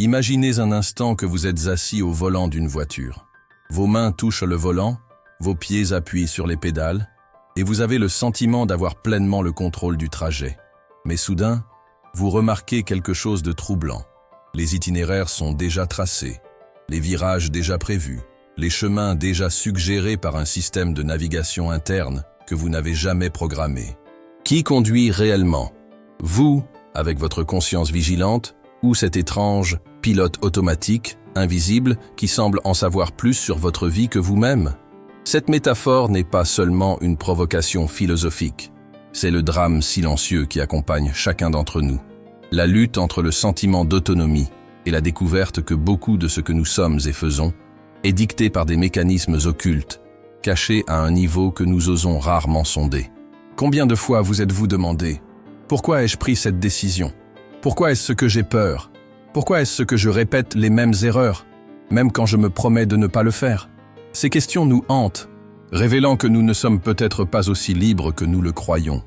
Imaginez un instant que vous êtes assis au volant d'une voiture. Vos mains touchent le volant, vos pieds appuient sur les pédales, et vous avez le sentiment d'avoir pleinement le contrôle du trajet. Mais soudain, vous remarquez quelque chose de troublant. Les itinéraires sont déjà tracés, les virages déjà prévus, les chemins déjà suggérés par un système de navigation interne que vous n'avez jamais programmé. Qui conduit réellement? Vous, avec votre conscience vigilante, ou cet étrange pilote automatique, invisible, qui semble en savoir plus sur votre vie que vous-même? Cette métaphore n'est pas seulement une provocation philosophique, c'est le drame silencieux qui accompagne chacun d'entre nous. La lutte entre le sentiment d'autonomie et la découverte que beaucoup de ce que nous sommes et faisons est dictée par des mécanismes occultes, cachés à un niveau que nous osons rarement sonder. Combien de fois vous êtes-vous demandé « Pourquoi ai-je pris cette décision ? Pourquoi est-ce que j'ai peur ? Pourquoi est-ce que je répète les mêmes erreurs, même quand je me promets de ne pas le faire ?» Ces questions nous hantent, révélant que nous ne sommes peut-être pas aussi libres que nous le croyons.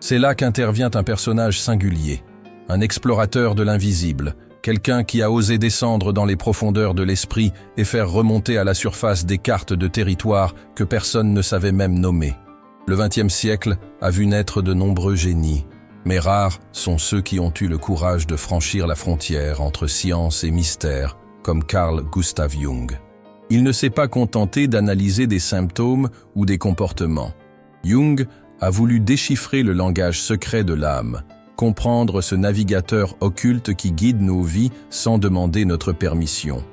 C'est là qu'intervient un personnage singulier, un explorateur de l'invisible, quelqu'un qui a osé descendre dans les profondeurs de l'esprit et faire remonter à la surface des cartes de territoire que personne ne savait même nommer. Le XXe siècle a vu naître de nombreux génies, mais rares sont ceux qui ont eu le courage de franchir la frontière entre science et mystère, comme Carl Gustav Jung. Il ne s'est pas contenté d'analyser des symptômes ou des comportements. Jung a voulu déchiffrer le langage secret de l'âme, comprendre ce navigateur occulte qui guide nos vies sans demander notre permission.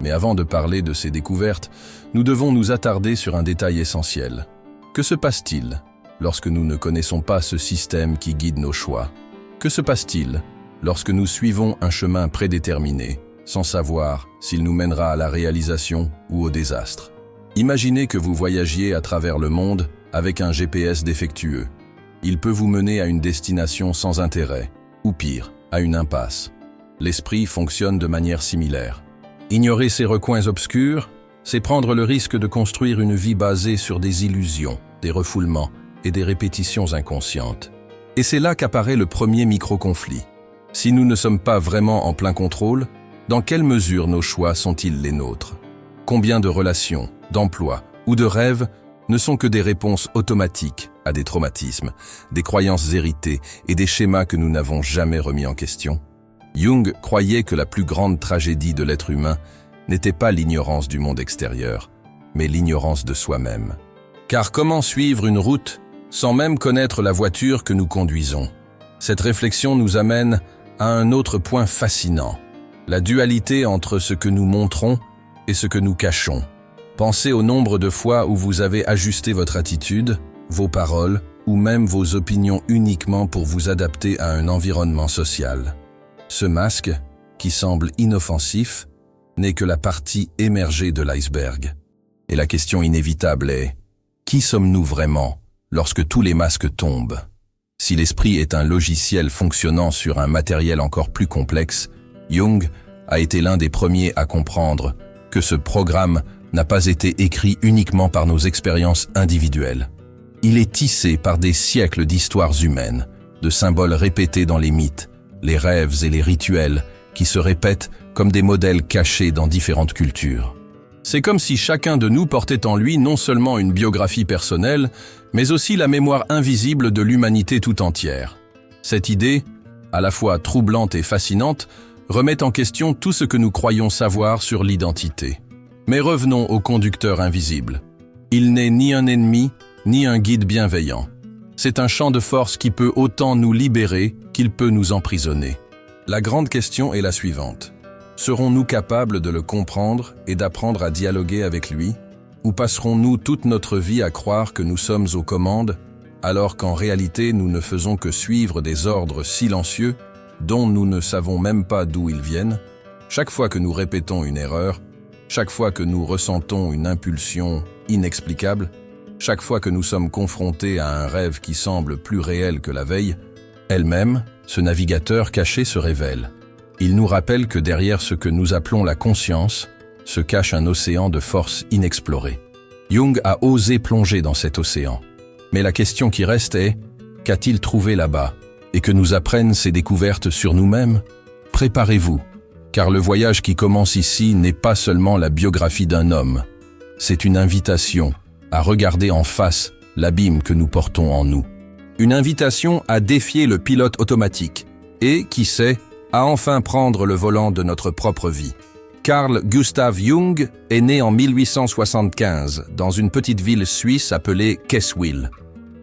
Mais avant de parler de ces découvertes, nous devons nous attarder sur un détail essentiel. Que se passe-t-il lorsque nous ne connaissons pas ce système qui guide nos choix? Que se passe-t-il lorsque nous suivons un chemin prédéterminé, sans savoir s'il nous mènera à la réalisation ou au désastre? Imaginez que vous voyagiez à travers le monde avec un GPS défectueux. Il peut vous mener à une destination sans intérêt, ou pire, à une impasse. L'esprit fonctionne de manière similaire. Ignorer ces recoins obscurs, c'est prendre le risque de construire une vie basée sur des illusions, des refoulements et des répétitions inconscientes. Et c'est là qu'apparaît le premier micro-conflit. Si nous ne sommes pas vraiment en plein contrôle, dans quelle mesure nos choix sont-ils les nôtres? Combien de relations, d'emplois ou de rêves ne sont que des réponses automatiques à des traumatismes, des croyances héritées et des schémas que nous n'avons jamais remis en question? Jung croyait que la plus grande tragédie de l'être humain n'était pas l'ignorance du monde extérieur, mais l'ignorance de soi-même. Car comment suivre une route sans même connaître la voiture que nous conduisons? Cette réflexion nous amène à un autre point fascinant, la dualité entre ce que nous montrons et ce que nous cachons. Pensez au nombre de fois où vous avez ajusté votre attitude, vos paroles ou même vos opinions uniquement pour vous adapter à un environnement social. Ce masque, qui semble inoffensif, n'est que la partie émergée de l'iceberg. Et la question inévitable est, qui sommes-nous vraiment lorsque tous les masques tombent? Si l'esprit est un logiciel fonctionnant sur un matériel encore plus complexe, Jung a été l'un des premiers à comprendre que ce programme n'a pas été écrit uniquement par nos expériences individuelles. Il est tissé par des siècles d'histoires humaines, de symboles répétés dans les mythes, les rêves et les rituels qui se répètent comme des modèles cachés dans différentes cultures. C'est comme si chacun de nous portait en lui non seulement une biographie personnelle, mais aussi la mémoire invisible de l'humanité tout entière. Cette idée, à la fois troublante et fascinante, remet en question tout ce que nous croyons savoir sur l'identité. Mais revenons au conducteur invisible. Il n'est ni un ennemi, ni un guide bienveillant. C'est un champ de force qui peut autant nous libérer qu'il peut nous emprisonner. La grande question est la suivante. Serons-nous capables de le comprendre et d'apprendre à dialoguer avec lui? Ou passerons-nous toute notre vie à croire que nous sommes aux commandes, alors qu'en réalité nous ne faisons que suivre des ordres silencieux dont nous ne savons même pas d'où ils viennent? Chaque fois que nous répétons une erreur, chaque fois que nous ressentons une impulsion inexplicable, chaque fois que nous sommes confrontés à un rêve qui semble plus réel que la veille, elle-même, ce navigateur caché se révèle. Il nous rappelle que derrière ce que nous appelons la conscience se cache un océan de forces inexplorées. Jung a osé plonger dans cet océan. Mais la question qui reste est, qu'a-t-il trouvé là-bas? Et que nous apprennent ces découvertes sur nous-mêmes? Préparez-vous, Car le voyage qui commence ici n'est pas seulement la biographie d'un homme, c'est une invitation à regarder en face l'abîme que nous portons en nous. Une invitation à défier le pilote automatique et, qui sait, à enfin prendre le volant de notre propre vie. Carl Gustav Jung est né en 1875 dans une petite ville suisse appelée Kesswil.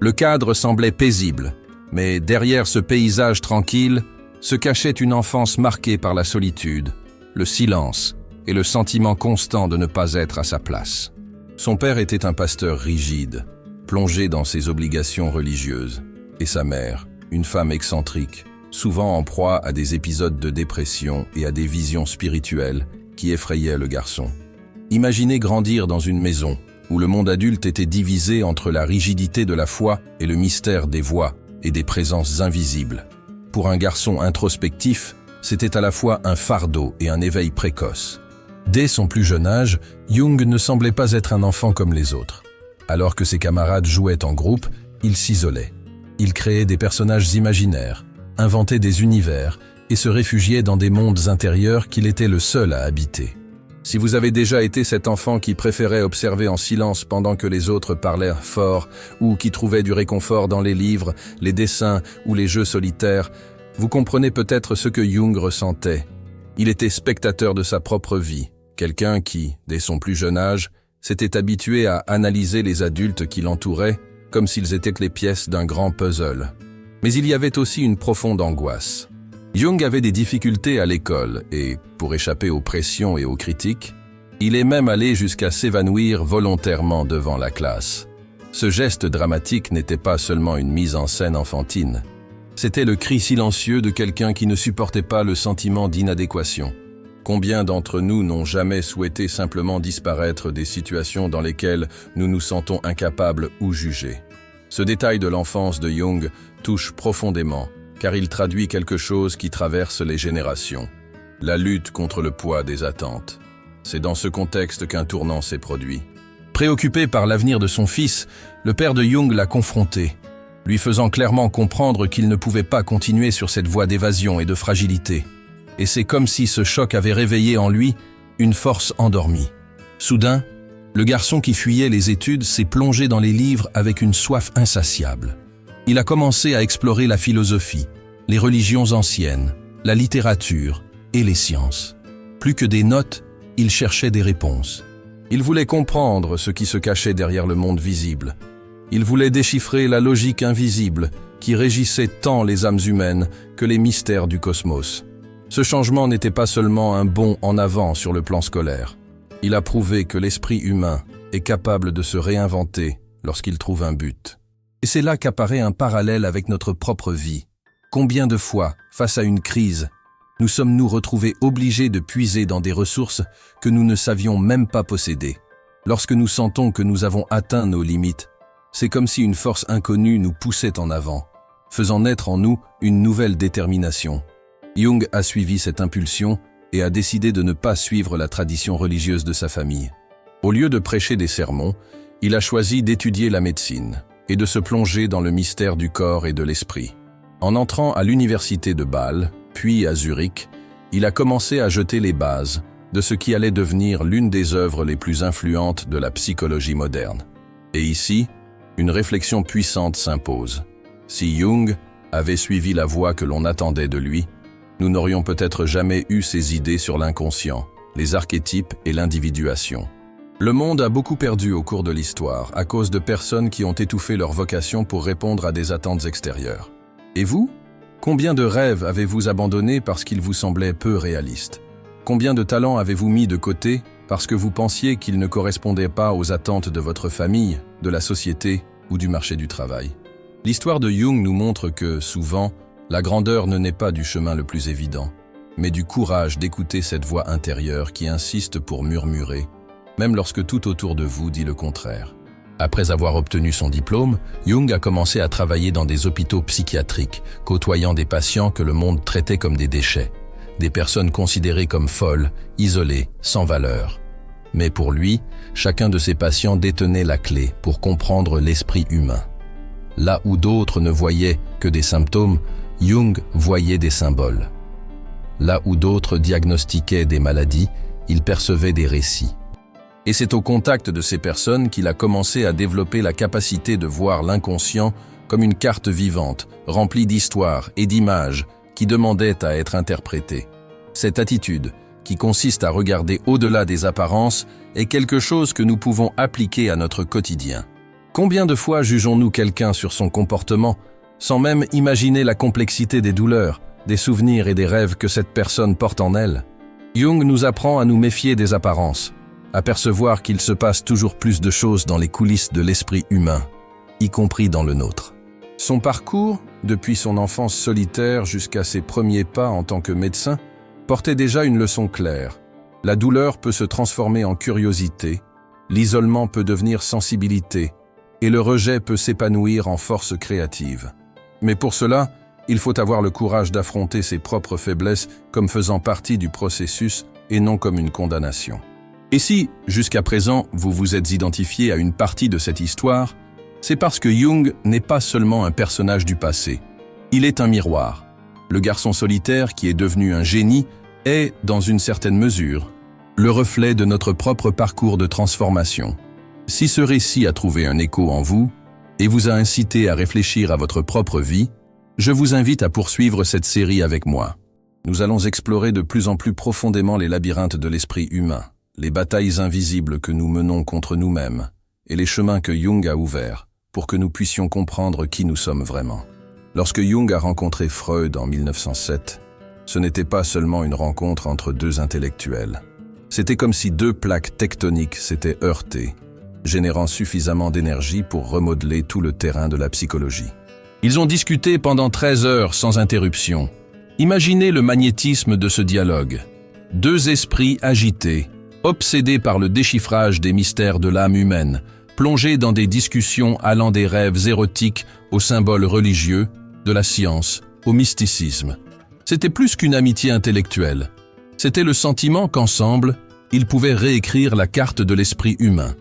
Le cadre semblait paisible, mais derrière ce paysage tranquille se cachait une enfance marquée par la solitude, le silence et le sentiment constant de ne pas être à sa place. Son père était un pasteur rigide, plongé dans ses obligations religieuses, et sa mère, une femme excentrique, souvent en proie à des épisodes de dépression et à des visions spirituelles qui effrayaient le garçon. Imaginez grandir dans une maison où le monde adulte était divisé entre la rigidité de la foi et le mystère des voix et des présences invisibles. Pour un garçon introspectif, c'était à la fois un fardeau et un éveil précoce. Dès son plus jeune âge, Jung ne semblait pas être un enfant comme les autres. Alors que ses camarades jouaient en groupe, il s'isolait. Il créait des personnages imaginaires, inventait des univers et se réfugiait dans des mondes intérieurs qu'il était le seul à habiter. Si vous avez déjà été cet enfant qui préférait observer en silence pendant que les autres parlaient fort ou qui trouvait du réconfort dans les livres, les dessins ou les jeux solitaires, vous comprenez peut-être ce que Jung ressentait. Il était spectateur de sa propre vie, quelqu'un qui, dès son plus jeune âge, s'était habitué à analyser les adultes qui l'entouraient comme s'ils étaient les pièces d'un grand puzzle. Mais il y avait aussi une profonde angoisse. Jung avait des difficultés à l'école et, pour échapper aux pressions et aux critiques, il est même allé jusqu'à s'évanouir volontairement devant la classe. Ce geste dramatique n'était pas seulement une mise en scène enfantine. C'était le cri silencieux de quelqu'un qui ne supportait pas le sentiment d'inadéquation. Combien d'entre nous n'ont jamais souhaité simplement disparaître des situations dans lesquelles nous nous sentons incapables ou jugés? Ce détail de l'enfance de Jung touche profondément, car il traduit quelque chose qui traverse les générations. La lutte contre le poids des attentes. C'est dans ce contexte qu'un tournant s'est produit. Préoccupé par l'avenir de son fils, le père de Jung l'a confronté, lui faisant clairement comprendre qu'il ne pouvait pas continuer sur cette voie d'évasion et de fragilité. Et c'est comme si ce choc avait réveillé en lui une force endormie. Soudain, le garçon qui fuyait les études s'est plongé dans les livres avec une soif insatiable. Il a commencé à explorer la philosophie, les religions anciennes, la littérature et les sciences. Plus que des notes, il cherchait des réponses. Il voulait comprendre ce qui se cachait derrière le monde visible. Il voulait déchiffrer la logique invisible qui régissait tant les âmes humaines que les mystères du cosmos. Ce changement n'était pas seulement un bond en avant sur le plan scolaire. Il a prouvé que l'esprit humain est capable de se réinventer lorsqu'il trouve un but. Et c'est là qu'apparaît un parallèle avec notre propre vie. Combien de fois, face à une crise, nous sommes-nous retrouvés obligés de puiser dans des ressources que nous ne savions même pas posséder? Lorsque nous sentons que nous avons atteint nos limites, c'est comme si une force inconnue nous poussait en avant, faisant naître en nous une nouvelle détermination. Jung a suivi cette impulsion et a décidé de ne pas suivre la tradition religieuse de sa famille. Au lieu de prêcher des sermons, il a choisi d'étudier la médecine et de se plonger dans le mystère du corps et de l'esprit. En entrant à l'université de Bâle, puis à Zurich, il a commencé à jeter les bases de ce qui allait devenir l'une des œuvres les plus influentes de la psychologie moderne. Et ici, une réflexion puissante s'impose. Si Jung avait suivi la voie que l'on attendait de lui, nous n'aurions peut-être jamais eu ces idées sur l'inconscient, les archétypes et l'individuation. Le monde a beaucoup perdu au cours de l'histoire à cause de personnes qui ont étouffé leur vocation pour répondre à des attentes extérieures. Et vous? Combien de rêves avez-vous abandonnés parce qu'ils vous semblaient peu réalistes? Combien de talents avez-vous mis de côté parce que vous pensiez qu'ils ne correspondaient pas aux attentes de votre famille, de la société ou du marché du travail? L'histoire de Jung nous montre que, souvent, la grandeur ne naît pas du chemin le plus évident, mais du courage d'écouter cette voix intérieure qui insiste pour murmurer, même lorsque tout autour de vous dit le contraire. Après avoir obtenu son diplôme, Jung a commencé à travailler dans des hôpitaux psychiatriques, côtoyant des patients que le monde traitait comme des déchets, des personnes considérées comme folles, isolées, sans valeur. Mais pour lui, chacun de ces patients détenait la clé pour comprendre l'esprit humain. Là où d'autres ne voyaient que des symptômes, Jung voyait des symboles. Là où d'autres diagnostiquaient des maladies, il percevait des récits. Et c'est au contact de ces personnes qu'il a commencé à développer la capacité de voir l'inconscient comme une carte vivante, remplie d'histoires et d'images qui demandaient à être interprétées. Cette attitude, qui consiste à regarder au-delà des apparences, est quelque chose que nous pouvons appliquer à notre quotidien. Combien de fois jugeons-nous quelqu'un sur son comportement, sans même imaginer la complexité des douleurs, des souvenirs et des rêves que cette personne porte en elle? Jung nous apprend à nous méfier des apparences, à percevoir qu'il se passe toujours plus de choses dans les coulisses de l'esprit humain, y compris dans le nôtre. Son parcours, depuis son enfance solitaire jusqu'à ses premiers pas en tant que médecin, portait déjà une leçon claire. La douleur peut se transformer en curiosité, l'isolement peut devenir sensibilité, et le rejet peut s'épanouir en force créative. Mais pour cela, il faut avoir le courage d'affronter ses propres faiblesses comme faisant partie du processus et non comme une condamnation. Et si, jusqu'à présent, vous vous êtes identifié à une partie de cette histoire, c'est parce que Jung n'est pas seulement un personnage du passé. Il est un miroir. Le garçon solitaire qui est devenu un génie est, dans une certaine mesure, le reflet de notre propre parcours de transformation. Si ce récit a trouvé un écho en vous et vous a incité à réfléchir à votre propre vie, je vous invite à poursuivre cette série avec moi. Nous allons explorer de plus en plus profondément les labyrinthes de l'esprit humain, les batailles invisibles que nous menons contre nous-mêmes et les chemins que Jung a ouverts pour que nous puissions comprendre qui nous sommes vraiment. Lorsque Jung a rencontré Freud en 1907, ce n'était pas seulement une rencontre entre deux intellectuels. C'était comme si deux plaques tectoniques s'étaient heurtées, générant suffisamment d'énergie pour remodeler tout le terrain de la psychologie. Ils ont discuté pendant 13 heures sans interruption. Imaginez le magnétisme de ce dialogue. Deux esprits agités, obsédés par le déchiffrage des mystères de l'âme humaine, plongés dans des discussions allant des rêves érotiques aux symboles religieux, de la science au mysticisme. C'était plus qu'une amitié intellectuelle. C'était le sentiment qu'ensemble, ils pouvaient réécrire la carte de l'esprit humain.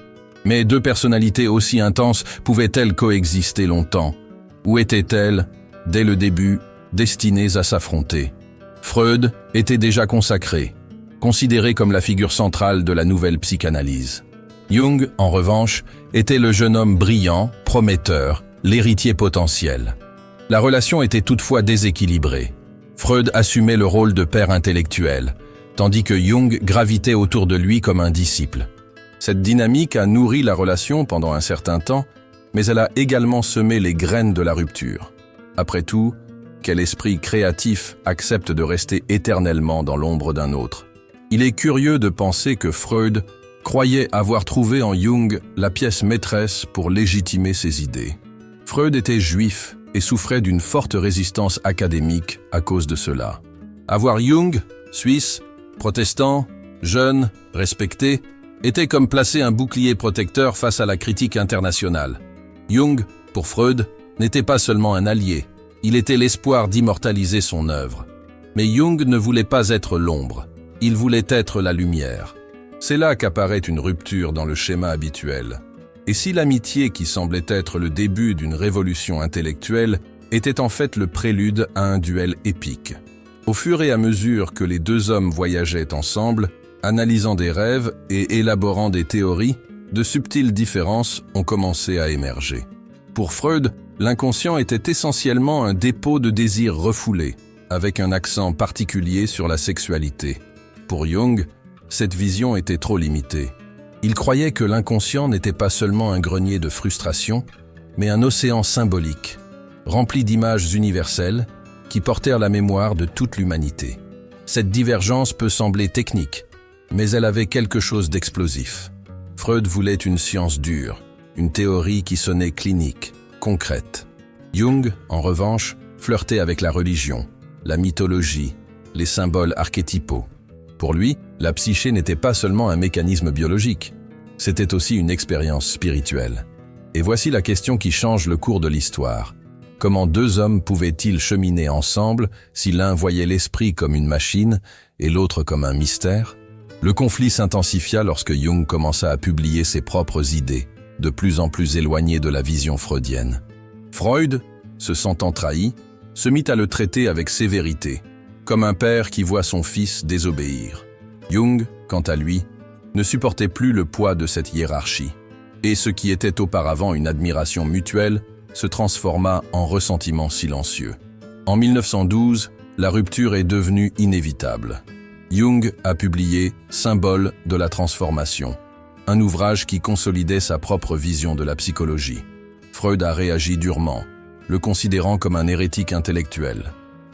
Mais deux personnalités aussi intenses pouvaient-elles coexister longtemps? Ou étaient-elles, dès le début, destinées à s'affronter? Freud était déjà consacré, considéré comme la figure centrale de la nouvelle psychanalyse. Jung, en revanche, était le jeune homme brillant, prometteur, l'héritier potentiel. La relation était toutefois déséquilibrée. Freud assumait le rôle de père intellectuel, tandis que Jung gravitait autour de lui comme un disciple. Cette dynamique a nourri la relation pendant un certain temps, mais elle a également semé les graines de la rupture. Après tout, quel esprit créatif accepte de rester éternellement dans l'ombre d'un autre? Il est curieux de penser que Freud croyait avoir trouvé en Jung la pièce maîtresse pour légitimer ses idées. Freud était juif et souffrait d'une forte résistance académique à cause de cela. Avoir Jung, suisse, protestant, jeune, respecté, était comme placer un bouclier protecteur face à la critique internationale. Jung, pour Freud, n'était pas seulement un allié, il était l'espoir d'immortaliser son œuvre. Mais Jung ne voulait pas être l'ombre, il voulait être la lumière. C'est là qu'apparaît une rupture dans le schéma habituel. Et si l'amitié qui semblait être le début d'une révolution intellectuelle était en fait le prélude à un duel épique. Au fur et à mesure que les deux hommes voyageaient ensemble, analysant des rêves et élaborant des théories, de subtiles différences ont commencé à émerger. Pour Freud, l'inconscient était essentiellement un dépôt de désirs refoulés, avec un accent particulier sur la sexualité. Pour Jung, cette vision était trop limitée. Il croyait que l'inconscient n'était pas seulement un grenier de frustration, mais un océan symbolique, rempli d'images universelles qui portèrent la mémoire de toute l'humanité. Cette divergence peut sembler technique, mais elle avait quelque chose d'explosif. Freud voulait une science dure, une théorie qui sonnait clinique, concrète. Jung, en revanche, flirtait avec la religion, la mythologie, les symboles archétypaux. Pour lui, la psyché n'était pas seulement un mécanisme biologique, c'était aussi une expérience spirituelle. Et voici la question qui change le cours de l'histoire. Comment deux hommes pouvaient-ils cheminer ensemble si l'un voyait l'esprit comme une machine et l'autre comme un mystère? Le conflit s'intensifia lorsque Jung commença à publier ses propres idées, de plus en plus éloignées de la vision freudienne. Freud, se sentant trahi, se mit à le traiter avec sévérité, comme un père qui voit son fils désobéir. Jung, quant à lui, ne supportait plus le poids de cette hiérarchie, et ce qui était auparavant une admiration mutuelle se transforma en ressentiment silencieux. En 1912, la rupture est devenue inévitable. Jung a publié « Symbole de la transformation », un ouvrage qui consolidait sa propre vision de la psychologie. Freud a réagi durement, le considérant comme un hérétique intellectuel.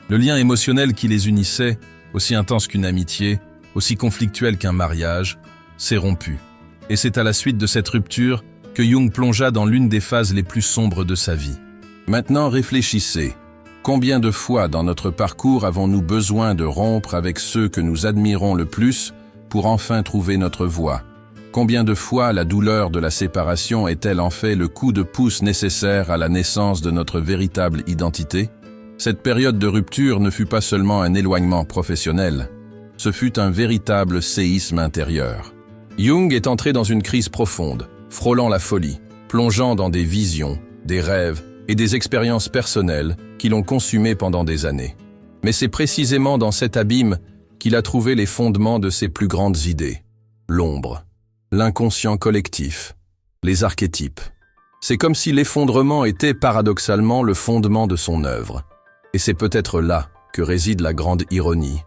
Le lien émotionnel qui les unissait, aussi intense qu'une amitié, aussi conflictuel qu'un mariage, s'est rompu. Et c'est à la suite de cette rupture que Jung plongea dans l'une des phases les plus sombres de sa vie. Maintenant, réfléchissez. Combien de fois dans notre parcours avons-nous besoin de rompre avec ceux que nous admirons le plus pour enfin trouver notre voie? Combien de fois la douleur de la séparation est-elle en fait le coup de pouce nécessaire à la naissance de notre véritable identité? Cette période de rupture ne fut pas seulement un éloignement professionnel, ce fut un véritable séisme intérieur. Jung est entré dans une crise profonde, frôlant la folie, plongeant dans des visions, des rêves et des expériences personnelles qui l'ont consumé pendant des années. Mais c'est précisément dans cet abîme qu'il a trouvé les fondements de ses plus grandes idées. L'ombre, l'inconscient collectif, les archétypes. C'est comme si l'effondrement était paradoxalement le fondement de son œuvre. Et c'est peut-être là que réside la grande ironie.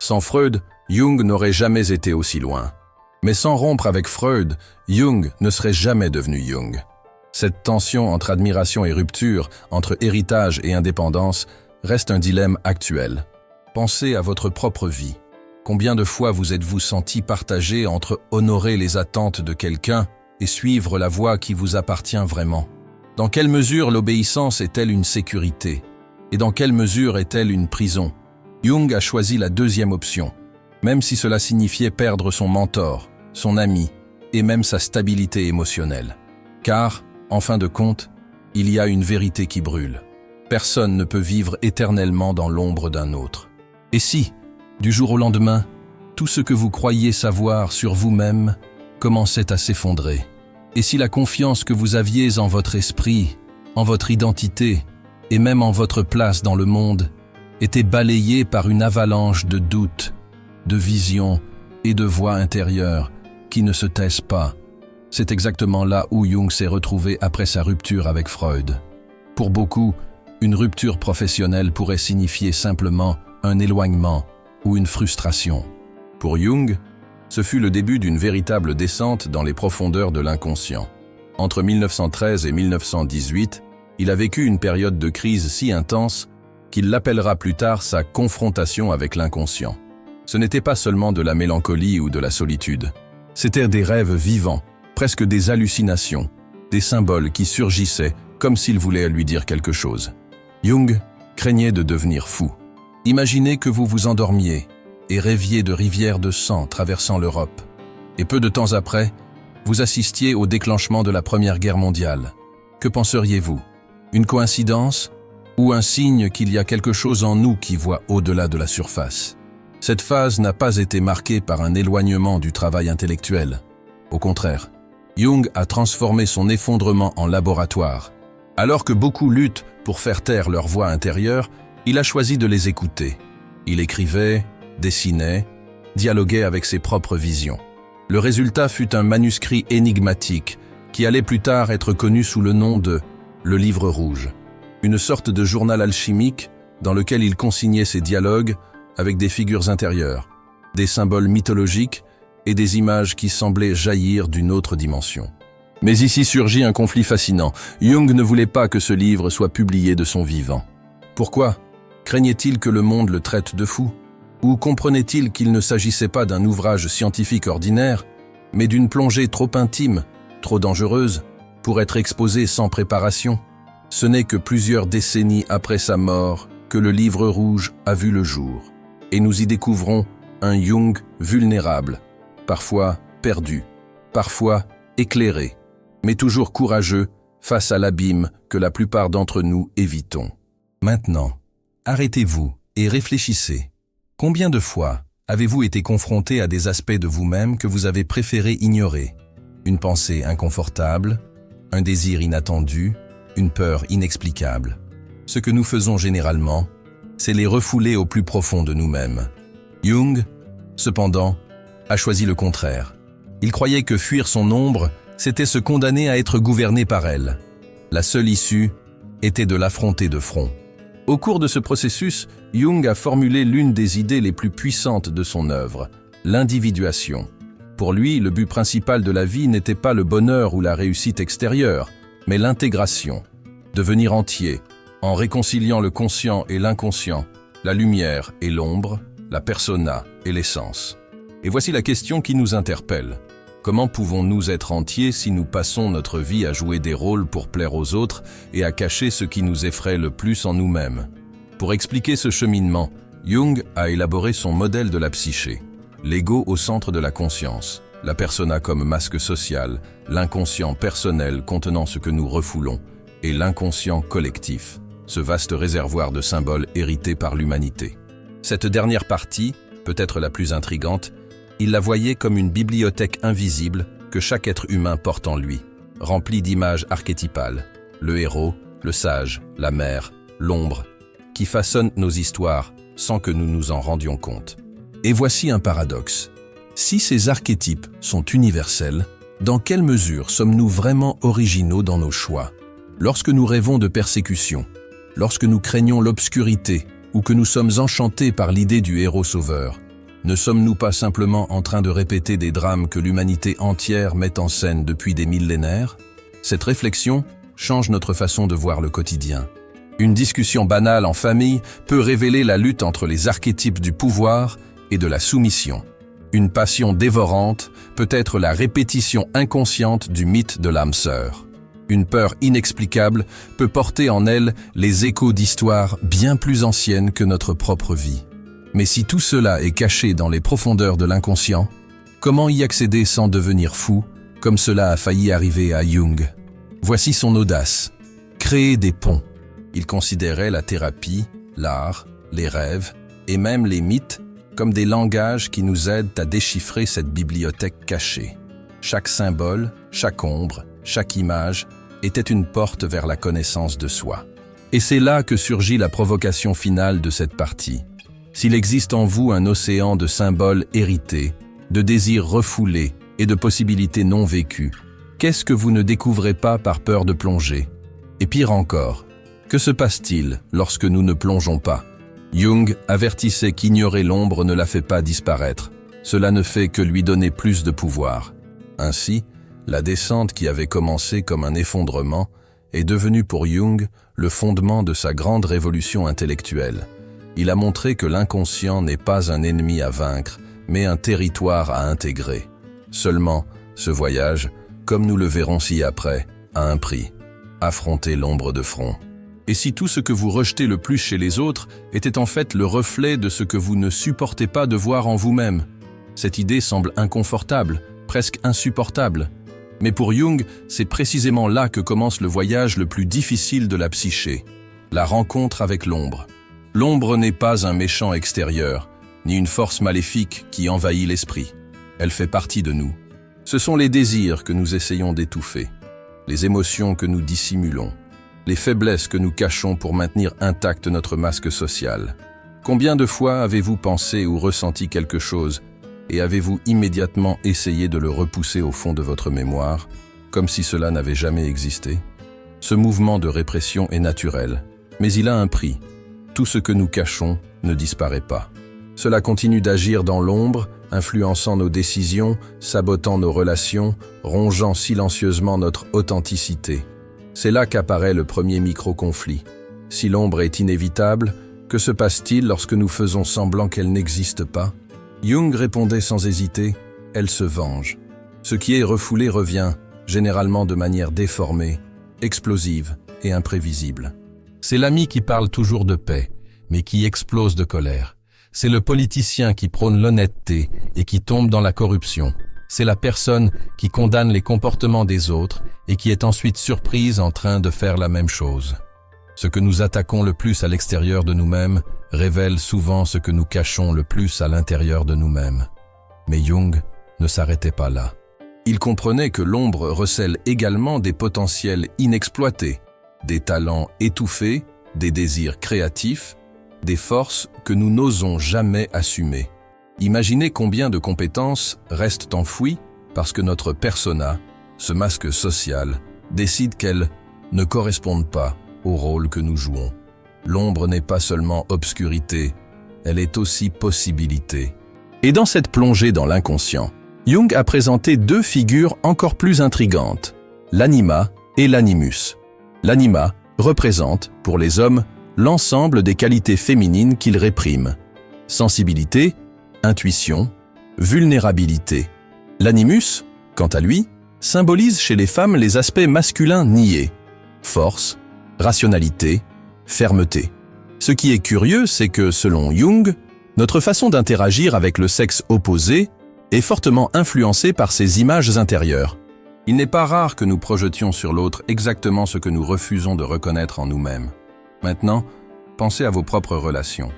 Sans Freud, Jung n'aurait jamais été aussi loin. Mais sans rompre avec Freud, Jung ne serait jamais devenu Jung. Cette tension entre admiration et rupture, entre héritage et indépendance, reste un dilemme actuel. Pensez à votre propre vie. Combien de fois vous êtes-vous senti partagé entre honorer les attentes de quelqu'un et suivre la voie qui vous appartient vraiment? Dans quelle mesure l'obéissance est-elle une sécurité? Et dans quelle mesure est-elle une prison? Jung a choisi la deuxième option, même si cela signifiait perdre son mentor, son ami et même sa stabilité émotionnelle. Car, en fin de compte, il y a une vérité qui brûle. Personne ne peut vivre éternellement dans l'ombre d'un autre. Et si, du jour au lendemain, tout ce que vous croyiez savoir sur vous-même commençait à s'effondrer? Et si la confiance que vous aviez en votre esprit, en votre identité, et même en votre place dans le monde, était balayée par une avalanche de doutes, de visions et de voix intérieures qui ne se taisent pas? C'est exactement là où Jung s'est retrouvé après sa rupture avec Freud. Pour beaucoup, une rupture professionnelle pourrait signifier simplement un éloignement ou une frustration. Pour Jung, ce fut le début d'une véritable descente dans les profondeurs de l'inconscient. Entre 1913 et 1918, il a vécu une période de crise si intense qu'il l'appellera plus tard sa confrontation avec l'inconscient. Ce n'était pas seulement de la mélancolie ou de la solitude. C'étaient des rêves vivants, presque des hallucinations, des symboles qui surgissaient comme s'ils voulaient lui dire quelque chose. Jung craignait de devenir fou. Imaginez que vous vous endormiez et rêviez de rivières de sang traversant l'Europe. Et peu de temps après, vous assistiez au déclenchement de la Première Guerre mondiale. Que penseriez-vous? Une coïncidence ou un signe qu'il y a quelque chose en nous qui voit au-delà de la surface? Cette phase n'a pas été marquée par un éloignement du travail intellectuel. Au contraire, Jung a transformé son effondrement en laboratoire. Alors que beaucoup luttent pour faire taire leur voix intérieure, il a choisi de les écouter. Il écrivait, dessinait, dialoguait avec ses propres visions. Le résultat fut un manuscrit énigmatique qui allait plus tard être connu sous le nom de « Le Livre Rouge », une sorte de journal alchimique dans lequel il consignait ses dialogues avec des figures intérieures, des symboles mythologiques et des images qui semblaient jaillir d'une autre dimension. Mais ici surgit un conflit fascinant. Jung ne voulait pas que ce livre soit publié de son vivant. Pourquoi? Craignait-il que le monde le traite de fou? Ou comprenait-il qu'il ne s'agissait pas d'un ouvrage scientifique ordinaire, mais d'une plongée trop intime, trop dangereuse, pour être exposée sans préparation? Ce n'est que plusieurs décennies après sa mort que le Livre Rouge a vu le jour. Et nous y découvrons un Jung vulnérable, parfois perdu, parfois éclairé, mais toujours courageux face à l'abîme que la plupart d'entre nous évitons. Maintenant, arrêtez-vous et réfléchissez. Combien de fois avez-vous été confronté à des aspects de vous-même que vous avez préféré ignorer? Une pensée inconfortable, un désir inattendu, une peur inexplicable. Ce que nous faisons généralement, c'est les refouler au plus profond de nous-mêmes. Jung, cependant, a choisi le contraire. Il croyait que fuir son ombre, c'était se condamner à être gouverné par elle. La seule issue était de l'affronter de front. Au cours de ce processus, Jung a formulé l'une des idées les plus puissantes de son œuvre, l'individuation. Pour lui, le but principal de la vie n'était pas le bonheur ou la réussite extérieure, mais l'intégration. Devenir entier, en réconciliant le conscient et l'inconscient, la lumière et l'ombre, la persona et l'essence. Et voici la question qui nous interpelle. Comment pouvons-nous être entiers si nous passons notre vie à jouer des rôles pour plaire aux autres et à cacher ce qui nous effraie le plus en nous-mêmes? Pour expliquer ce cheminement, Jung a élaboré son modèle de la psyché. L'ego au centre de la conscience, la persona comme masque social, l'inconscient personnel contenant ce que nous refoulons, et l'inconscient collectif, ce vaste réservoir de symboles hérités par l'humanité. Cette dernière partie, peut-être la plus intrigante, il la voyait comme une bibliothèque invisible que chaque être humain porte en lui, remplie d'images archétypales, le héros, le sage, la mère, l'ombre, qui façonnent nos histoires sans que nous nous en rendions compte. Et voici un paradoxe. Si ces archétypes sont universels, dans quelle mesure sommes-nous vraiment originaux dans nos choix? Lorsque nous rêvons de persécution, lorsque nous craignons l'obscurité ou que nous sommes enchantés par l'idée du héros sauveur, ne sommes-nous pas simplement en train de répéter des drames que l'humanité entière met en scène depuis des millénaires? Cette réflexion change notre façon de voir le quotidien. Une discussion banale en famille peut révéler la lutte entre les archétypes du pouvoir et de la soumission. Une passion dévorante peut être la répétition inconsciente du mythe de l'âme sœur. Une peur inexplicable peut porter en elle les échos d'histoires bien plus anciennes que notre propre vie. Mais si tout cela est caché dans les profondeurs de l'inconscient, comment y accéder sans devenir fou, comme cela a failli arriver à Jung? Voici son audace. Créer des ponts. Il considérait la thérapie, l'art, les rêves et même les mythes comme des langages qui nous aident à déchiffrer cette bibliothèque cachée. Chaque symbole, chaque ombre, chaque image était une porte vers la connaissance de soi. Et c'est là que surgit la provocation finale de cette partie. S'il existe en vous un océan de symboles hérités, de désirs refoulés et de possibilités non vécues, qu'est-ce que vous ne découvrez pas par peur de plonger? Et pire encore, que se passe-t-il lorsque nous ne plongeons pas? Jung avertissait qu'ignorer l'ombre ne la fait pas disparaître. Cela ne fait que lui donner plus de pouvoir. Ainsi, la descente qui avait commencé comme un effondrement est devenue pour Jung le fondement de sa grande révolution intellectuelle. Il a montré que l'inconscient n'est pas un ennemi à vaincre, mais un territoire à intégrer. Seulement, ce voyage, comme nous le verrons ci-après, a un prix. Affronter l'ombre de front. Et si tout ce que vous rejetez le plus chez les autres était en fait le reflet de ce que vous ne supportez pas de voir en vous-même? Cette idée semble inconfortable, presque insupportable. Mais pour Jung, c'est précisément là que commence le voyage le plus difficile de la psyché, la rencontre avec l'ombre. L'ombre n'est pas un méchant extérieur, ni une force maléfique qui envahit l'esprit. Elle fait partie de nous. Ce sont les désirs que nous essayons d'étouffer, les émotions que nous dissimulons, les faiblesses que nous cachons pour maintenir intact notre masque social. Combien de fois avez-vous pensé ou ressenti quelque chose et avez-vous immédiatement essayé de le repousser au fond de votre mémoire, comme si cela n'avait jamais existé? Ce mouvement de répression est naturel, mais il a un prix. Tout ce que nous cachons ne disparaît pas. Cela continue d'agir dans l'ombre, influençant nos décisions, sabotant nos relations, rongeant silencieusement notre authenticité. C'est là qu'apparaît le premier micro-conflit. Si l'ombre est inévitable, que se passe-t-il lorsque nous faisons semblant qu'elle n'existe pas? Jung répondait sans hésiter, elle se venge. Ce qui est refoulé revient, généralement de manière déformée, explosive et imprévisible. C'est l'ami qui parle toujours de paix, mais qui explose de colère. C'est le politicien qui prône l'honnêteté et qui tombe dans la corruption. C'est la personne qui condamne les comportements des autres et qui est ensuite surprise en train de faire la même chose. Ce que nous attaquons le plus à l'extérieur de nous-mêmes révèle souvent ce que nous cachons le plus à l'intérieur de nous-mêmes. Mais Jung ne s'arrêtait pas là. Il comprenait que l'ombre recèle également des potentiels inexploités, des talents étouffés, des désirs créatifs, des forces que nous n'osons jamais assumer. Imaginez combien de compétences restent enfouies parce que notre persona, ce masque social, décide qu'elles ne correspondent pas au rôle que nous jouons. L'ombre n'est pas seulement obscurité, elle est aussi possibilité. Et dans cette plongée dans l'inconscient, Jung a présenté deux figures encore plus intrigantes, l'anima et l'animus. L'anima représente, pour les hommes, l'ensemble des qualités féminines qu'ils répriment. Sensibilité, intuition, vulnérabilité. L'animus, quant à lui, symbolise chez les femmes les aspects masculins niés. Force, rationalité, fermeté. Ce qui est curieux, c'est que, selon Jung, notre façon d'interagir avec le sexe opposé est fortement influencée par ces images intérieures. Il n'est pas rare que nous projetions sur l'autre exactement ce que nous refusons de reconnaître en nous-mêmes. Maintenant, pensez à vos propres relations.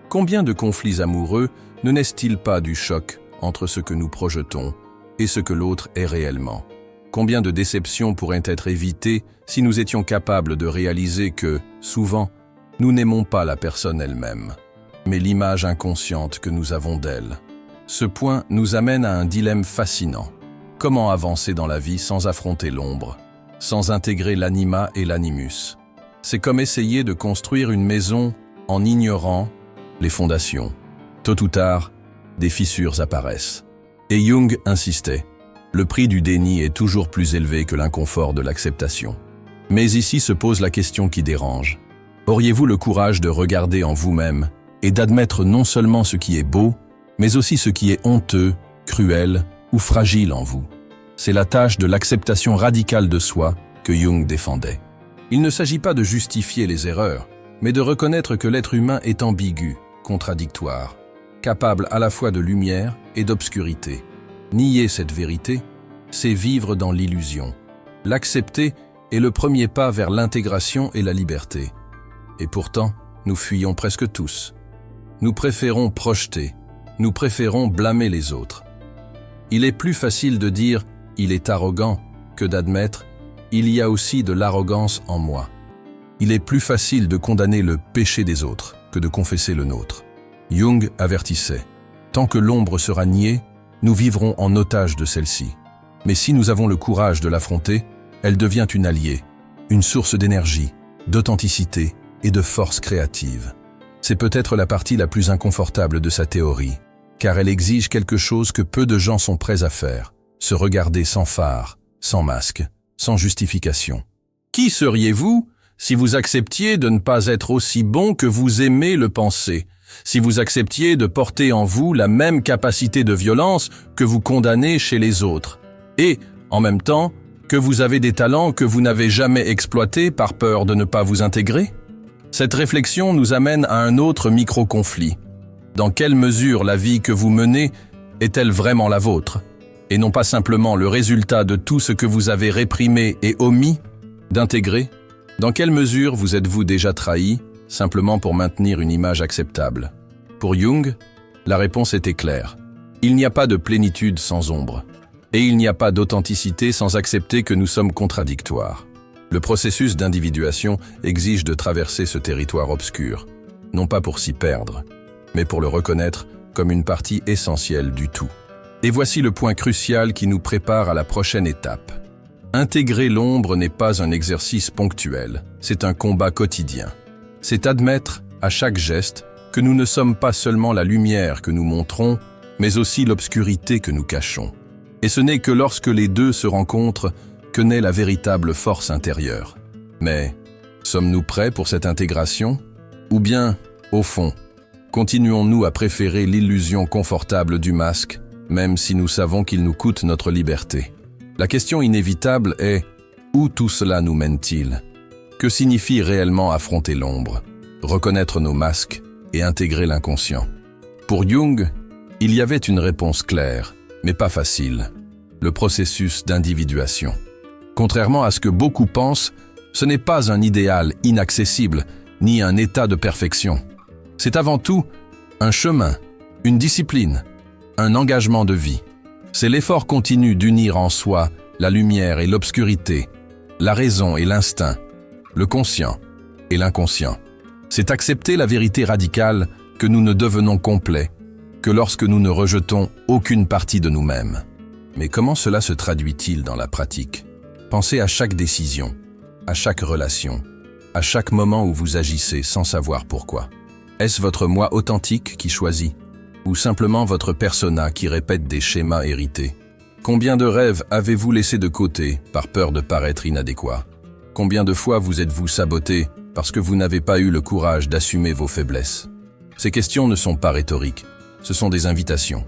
Combien de conflits amoureux ne naissent-ils pas du choc entre ce que nous projetons et ce que l'autre est réellement? Combien de déceptions pourraient être évitées si nous étions capables de réaliser que, souvent, nous n'aimons pas la personne elle-même, mais l'image inconsciente que nous avons d'elle? Ce point nous amène à un dilemme fascinant. Comment avancer dans la vie sans affronter l'ombre, sans intégrer l'anima et l'animus? C'est comme essayer de construire une maison en ignorant les fondations. Tôt ou tard, des fissures apparaissent. Et Jung insistait. Le prix du déni est toujours plus élevé que l'inconfort de l'acceptation. Mais ici se pose la question qui dérange. Auriez-vous le courage de regarder en vous-même et d'admettre non seulement ce qui est beau, mais aussi ce qui est honteux, cruel ou fragile en vous? C'est la tâche de l'acceptation radicale de soi que Jung défendait. Il ne s'agit pas de justifier les erreurs, mais de reconnaître que l'être humain est ambigu, contradictoire, capable à la fois de lumière et d'obscurité. Nier cette vérité, c'est vivre dans l'illusion. L'accepter est le premier pas vers l'intégration et la liberté. Et pourtant, nous fuyons presque tous. Nous préférons projeter, nous préférons blâmer les autres. Il est plus facile de dire « il est arrogant » que d'admettre « il y a aussi de l'arrogance en moi ». Il est plus facile de condamner le péché des autres que de confesser le nôtre. Jung avertissait « tant que l'ombre sera niée, nous vivrons en otage de celle-ci. Mais si nous avons le courage de l'affronter, elle devient une alliée, une source d'énergie, d'authenticité et de force créative. » C'est peut-être la partie la plus inconfortable de sa théorie, car elle exige quelque chose que peu de gens sont prêts à faire, se regarder sans phare, sans masque, sans justification. Qui seriez-vous si vous acceptiez de ne pas être aussi bon que vous aimez le penser, si vous acceptiez de porter en vous la même capacité de violence que vous condamnez chez les autres, et, en même temps, que vous avez des talents que vous n'avez jamais exploités par peur de ne pas vous intégrer? Cette réflexion nous amène à un autre micro-conflit. Dans quelle mesure la vie que vous menez est-elle vraiment la vôtre, et non pas simplement le résultat de tout ce que vous avez réprimé et omis d'intégrer? Dans quelle mesure vous êtes-vous déjà trahi, simplement pour maintenir une image acceptable? Pour Jung, la réponse était claire. Il n'y a pas de plénitude sans ombre, et il n'y a pas d'authenticité sans accepter que nous sommes contradictoires. Le processus d'individuation exige de traverser ce territoire obscur, non pas pour s'y perdre, mais pour le reconnaître comme une partie essentielle du tout. Et voici le point crucial qui nous prépare à la prochaine étape. Intégrer l'ombre n'est pas un exercice ponctuel, c'est un combat quotidien. C'est admettre, à chaque geste, que nous ne sommes pas seulement la lumière que nous montrons, mais aussi l'obscurité que nous cachons. Et ce n'est que lorsque les deux se rencontrent que naît la véritable force intérieure. Mais, sommes-nous prêts pour cette intégration? Ou bien, au fond, continuons-nous à préférer l'illusion confortable du masque, même si nous savons qu'il nous coûte notre liberté? La question inévitable est « où tout cela nous mène-t-il » Que signifie réellement affronter l'ombre, reconnaître nos masques et intégrer l'inconscient? Pour Jung, il y avait une réponse claire, mais pas facile, le processus d'individuation. Contrairement à ce que beaucoup pensent, ce n'est pas un idéal inaccessible, ni un état de perfection. C'est avant tout un chemin, une discipline, un engagement de vie. C'est l'effort continu d'unir en soi la lumière et l'obscurité, la raison et l'instinct, le conscient et l'inconscient. C'est accepter la vérité radicale que nous ne devenons complets que lorsque nous ne rejetons aucune partie de nous-mêmes. Mais comment cela se traduit-il dans la pratique? Pensez à chaque décision, à chaque relation, à chaque moment où vous agissez sans savoir pourquoi. Est-ce votre moi authentique qui choisit? Ou simplement votre persona qui répète des schémas hérités? Combien de rêves avez-vous laissés de côté par peur de paraître inadéquat? Combien de fois vous êtes-vous saboté parce que vous n'avez pas eu le courage d'assumer vos faiblesses? Ces questions ne sont pas rhétoriques, ce sont des invitations.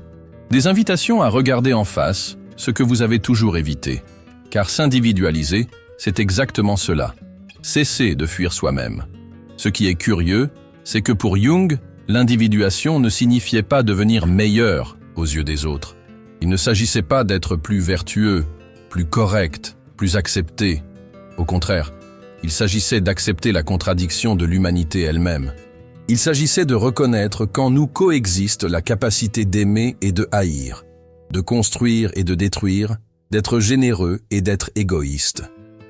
Des invitations à regarder en face ce que vous avez toujours évité. Car s'individualiser, c'est exactement cela. Cesser de fuir soi-même. Ce qui est curieux, c'est que pour Jung, l'individuation ne signifiait pas devenir meilleur aux yeux des autres. Il ne s'agissait pas d'être plus vertueux, plus correct, plus accepté. Au contraire, il s'agissait d'accepter la contradiction de l'humanité elle-même. Il s'agissait de reconnaître qu'en nous coexiste la capacité d'aimer et de haïr, de construire et de détruire, d'être généreux et d'être égoïste.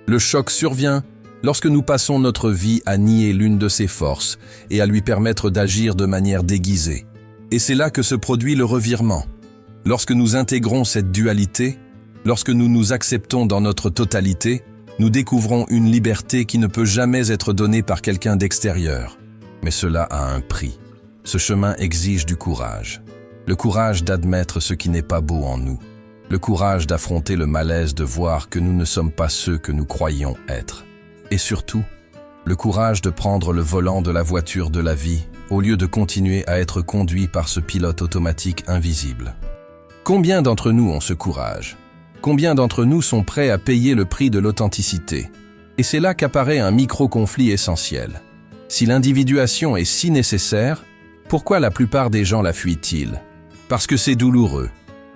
Le choc survient lorsque nous passons notre vie à nier l'une de ses forces et à lui permettre d'agir de manière déguisée. Et c'est là que se produit le revirement. Lorsque nous intégrons cette dualité, lorsque nous nous acceptons dans notre totalité, nous découvrons une liberté qui ne peut jamais être donnée par quelqu'un d'extérieur. Mais cela a un prix. Ce chemin exige du courage. Le courage d'admettre ce qui n'est pas beau en nous. Le courage d'affronter le malaise de voir que nous ne sommes pas ceux que nous croyons être. Et surtout, le courage de prendre le volant de la voiture de la vie au lieu de continuer à être conduit par ce pilote automatique invisible. Combien d'entre nous ont ce courage? Combien d'entre nous sont prêts à payer le prix de l'authenticité? Et c'est là qu'apparaît un micro-conflit essentiel. Si l'individuation est si nécessaire, pourquoi la plupart des gens la fuient-ils? Parce que c'est douloureux.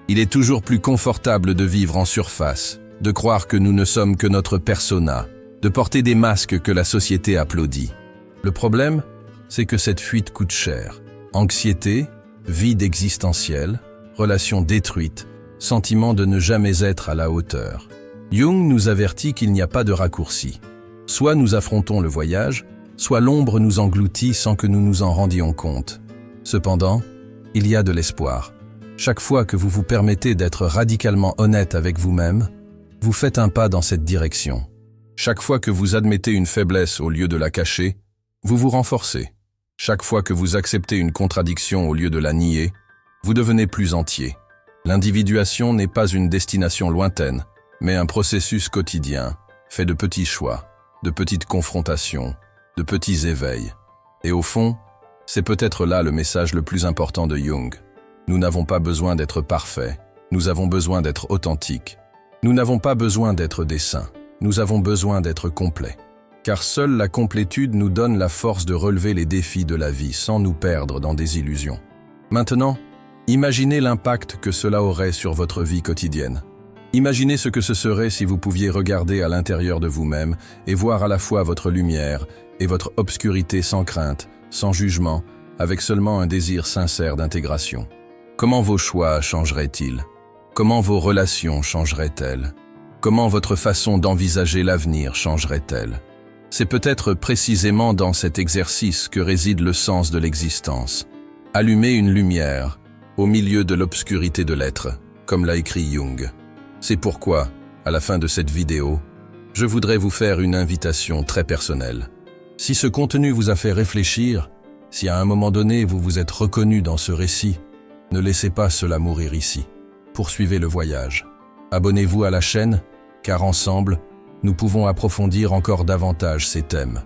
Il est toujours plus confortable de vivre en surface, de croire que nous ne sommes que notre persona, de porter des masques que la société applaudit. Le problème, c'est que cette fuite coûte cher. Anxiété, vide existentiel, relations détruites, sentiment de ne jamais être à la hauteur. Jung nous avertit qu'il n'y a pas de raccourci. Soit nous affrontons le voyage, soit l'ombre nous engloutit sans que nous nous en rendions compte. Cependant, il y a de l'espoir. Chaque fois que vous vous permettez d'être radicalement honnête avec vous-même, vous faites un pas dans cette direction. Chaque fois que vous admettez une faiblesse au lieu de la cacher, vous vous renforcez. Chaque fois que vous acceptez une contradiction au lieu de la nier, vous devenez plus entier. L'individuation n'est pas une destination lointaine, mais un processus quotidien, fait de petits choix, de petites confrontations, de petits éveils. Et au fond, c'est peut-être là le message le plus important de Jung. Nous n'avons pas besoin d'être parfaits, nous avons besoin d'être authentiques. Nous n'avons pas besoin d'être des saints, nous avons besoin d'être complets. Car seule la complétude nous donne la force de relever les défis de la vie sans nous perdre dans des illusions. Maintenant, imaginez l'impact que cela aurait sur votre vie quotidienne. Imaginez ce que ce serait si vous pouviez regarder à l'intérieur de vous-même et voir à la fois votre lumière et votre obscurité sans crainte, sans jugement, avec seulement un désir sincère d'intégration. Comment vos choix changeraient-ils? Comment vos relations changeraient-elles? Comment votre façon d'envisager l'avenir changerait-elle? C'est peut-être précisément dans cet exercice que réside le sens de l'existence. Allumer une lumière au milieu de l'obscurité de l'être, comme l'a écrit Jung. C'est pourquoi, à la fin de cette vidéo, je voudrais vous faire une invitation très personnelle. Si ce contenu vous a fait réfléchir, si à un moment donné vous vous êtes reconnu dans ce récit, ne laissez pas cela mourir ici. Poursuivez le voyage. Abonnez-vous à la chaîne, car ensemble, nous pouvons approfondir encore davantage ces thèmes,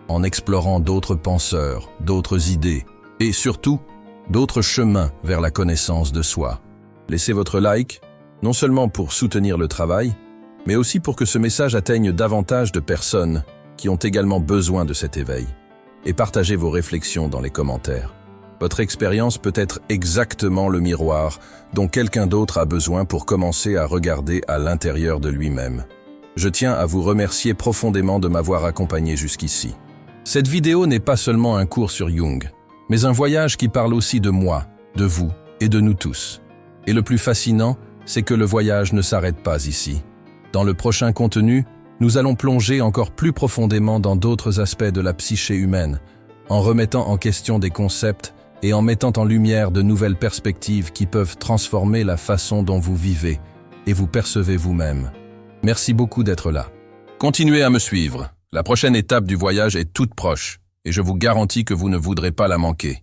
en explorant d'autres penseurs, d'autres idées, et surtout, d'autres chemins vers la connaissance de soi. Laissez votre like, non seulement pour soutenir le travail, mais aussi pour que ce message atteigne davantage de personnes qui ont également besoin de cet éveil. Et partagez vos réflexions dans les commentaires. Votre expérience peut être exactement le miroir dont quelqu'un d'autre a besoin pour commencer à regarder à l'intérieur de lui-même. Je tiens à vous remercier profondément de m'avoir accompagné jusqu'ici. Cette vidéo n'est pas seulement un cours sur Jung, mais un voyage qui parle aussi de moi, de vous et de nous tous. Et le plus fascinant, c'est que le voyage ne s'arrête pas ici. Dans le prochain contenu, nous allons plonger encore plus profondément dans d'autres aspects de la psyché humaine, en remettant en question des concepts et en mettant en lumière de nouvelles perspectives qui peuvent transformer la façon dont vous vivez et vous percevez vous-même. Merci beaucoup d'être là. Continuez à me suivre. La prochaine étape du voyage est toute proche et je vous garantis que vous ne voudrez pas la manquer.